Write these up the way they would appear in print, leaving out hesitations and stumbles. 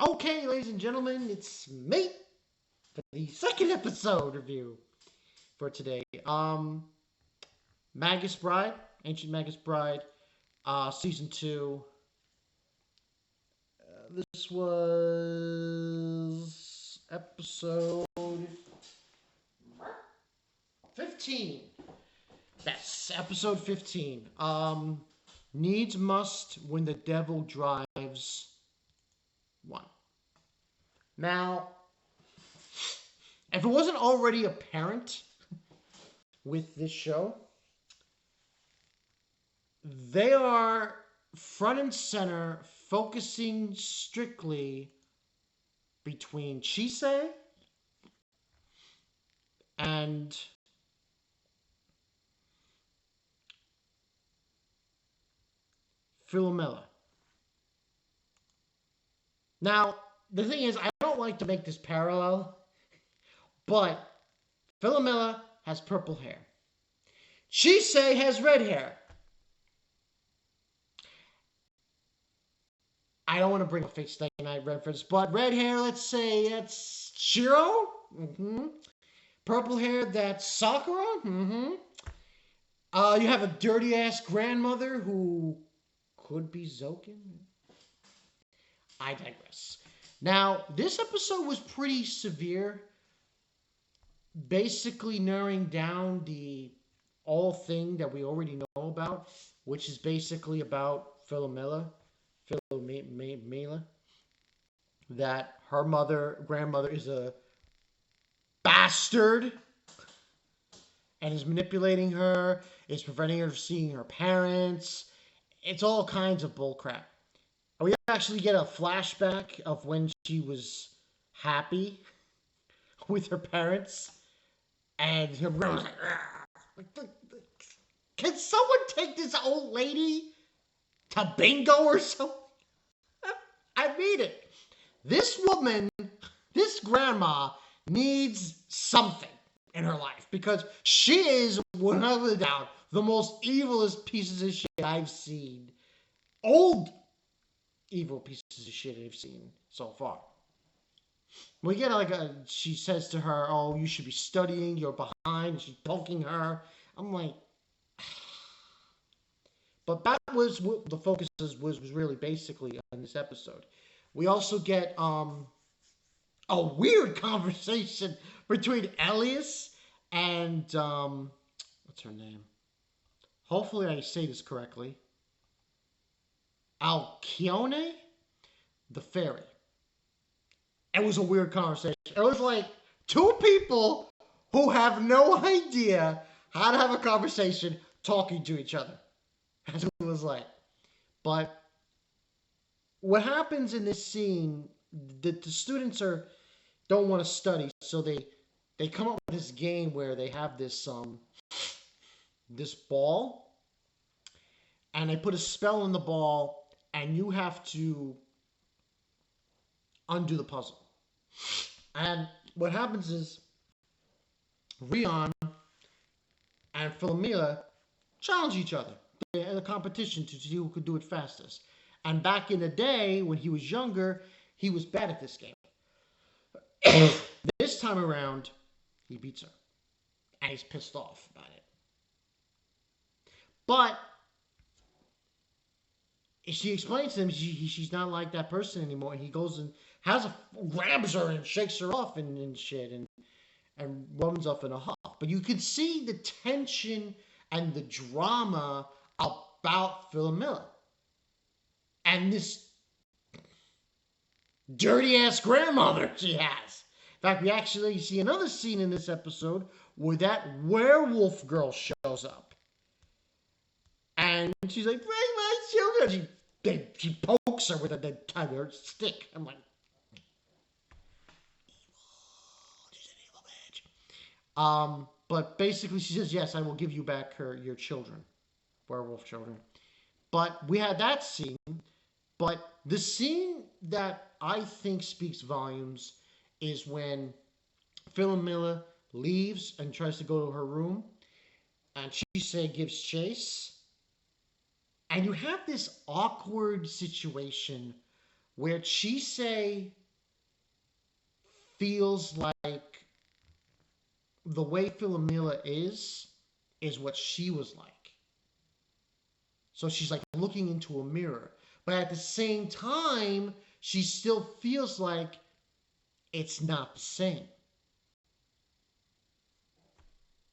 Okay, ladies and gentlemen, it's me for the second episode review for today. Magus Bride, Ancient Magus Bride, season two. This was episode 15. Yes, episode 15. Needs must when the devil drives one. Now, if it wasn't already apparent with this show, they are front and center focusing strictly between chise and philomela. Now, the thing is, I don't like to make this parallel, but philomela has purple hair. Chise has red hair. I don't want to bring a fake Stay Night reference, but red hair, let's say that's Shiro. Mm-hmm. Purple hair, that's Sakura. Mm-hmm. You have a dirty ass grandmother who could be Zoken. I digress. Now, this episode was pretty severe, basically narrowing down the all thing that we already know about, which is basically about philomela, that her grandmother is a bastard and is manipulating her, is preventing her from seeing her parents. It's all kinds of bullcrap. We actually get a flashback of when she was happy with her parents, and her grandma's like, can someone take this old lady to bingo or something? I mean it. This woman, this grandma, needs something in her life because she is, without a doubt, the most evilest pieces of shit I've seen. Old evil pieces of shit I've seen so far. We get she says to her, "Oh, you should be studying. You're behind." And she's poking her. I'm like, but that was what the focus was really basically on this episode. We also get a weird conversation between Elias and what's her name? Hopefully I say this correctly. Alcyone, the fairy. It was a weird conversation. It was like two people who have no idea how to have a conversation talking to each other. That's what it was like. But what happens in this scene, the students don't want to study, so they come up with this game where they have this ball, and they put a spell in the ball, and you have to undo the puzzle. And what happens is Rion and Philomela challenge each other in a competition to see who could do it fastest. And back in the day, when he was younger, he was bad at this game. This time around, he beats her. And he's pissed off about it. But she explains to him she's not like that person anymore. And he goes and grabs her and shakes her off and shit and runs off in a huff. But you could see the tension and the drama about Philomela. And this dirty ass grandmother she has. In fact, we actually see another scene in this episode where that werewolf girl shows up. And she's like, bring my children. She pokes her with her stick. I'm like, she's an evil bitch. But basically she says, yes, I will give you back your children. Werewolf children. But we had that scene. But the scene that I think speaks volumes is when Philomela leaves and tries to go to her room. And Chise gives chase. And you have this awkward situation where chise feels like the way philomela is what she was like. So she's like looking into a mirror. But at the same time, she still feels like it's not the same.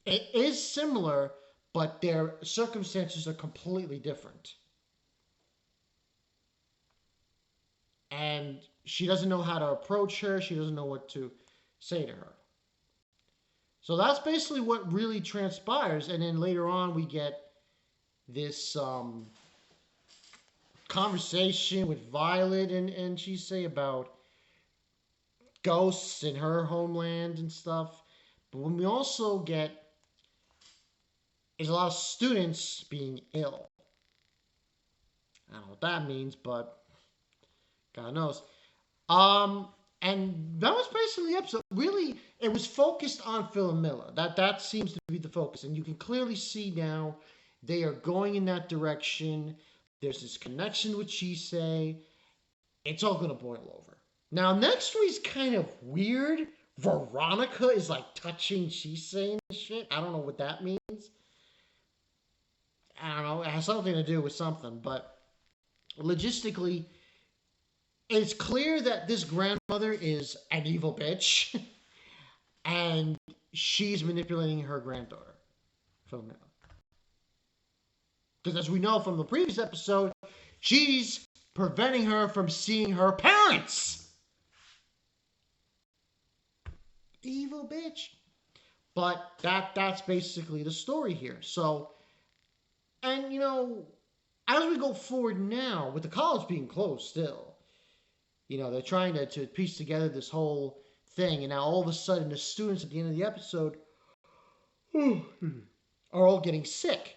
It is similar, but their circumstances are completely different. And she doesn't know how to approach her. She doesn't know what to say to her. So that's basically what really transpires. And then later on, we get this conversation with Violet and chise about ghosts in her homeland and stuff. But when we also get is a lot of students being ill. I don't know what that means, but God knows. Um, and that was basically the episode. Really, it was focused on philomela. That seems to be the focus, and you can clearly see now they are going in that direction. There's this connection with chise. It's all gonna boil over. Now, next week's kind of weird. Veronica is like touching chise and shit. I don't know what that means. I don't know. It has something to do with something, but logistically, it's clear that this grandmother is an evil bitch, and she's manipulating her granddaughter, Philomela. Because as we know from the previous episode, she's preventing her from seeing her parents. Evil bitch. But that's basically the story here. So, and you know, as we go forward now, with the college being closed still, you know, they're trying to piece together this whole thing, and now all of a sudden the students at the end of the episode are all getting sick,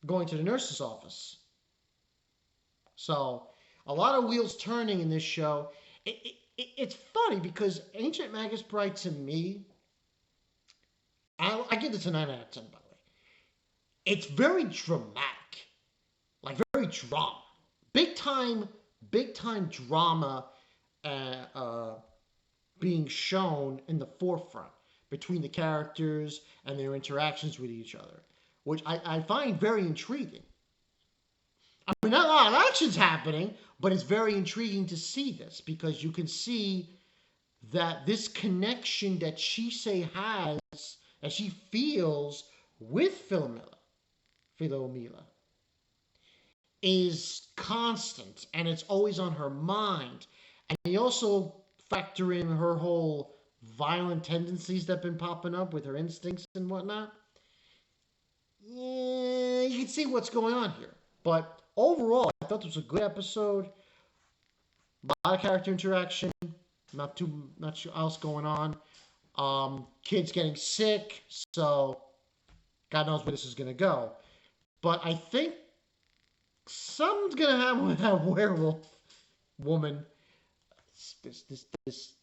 going to the nurse's office. So, a lot of wheels turning in this show. It's funny because Ancient Magus Bride to me, I give this a 9 out of 10, by the way. It's very dramatic, like very drama, big time drama being shown in the forefront between the characters and their interactions with each other, which I find very intriguing. I mean, not a lot of action's happening, but it's very intriguing to see this because you can see that this connection that chise has, that she feels with Philomela, is constant and it's always on her mind. And you also factor in her whole violent tendencies that have been popping up with her instincts and whatnot. Yeah, you can see what's going on here. But overall, I thought this was a good episode. A lot of character interaction. Not too much else going on. Kids getting sick, so God knows where this is gonna go. But I think something's gonna happen with that werewolf woman. This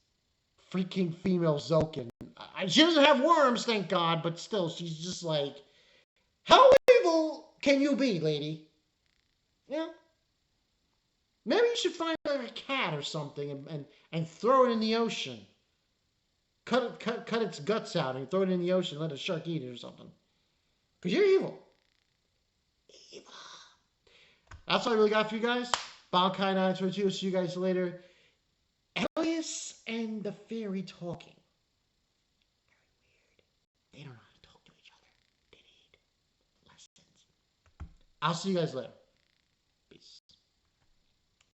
freaking female Zokin. She doesn't have worms, thank God, but still, she's just like, how evil can you be, lady? Yeah. Maybe you should find like a cat or something and throw it in the ocean. Cut its guts out and throw it in the ocean and let a shark eat it or something. Because you're evil. Evil. That's all I really got for you guys. Bankai 922. See you guys later. Elias and the fairy talking. Very weird. They don't know how to talk to each other. They need lessons. I'll see you guys later.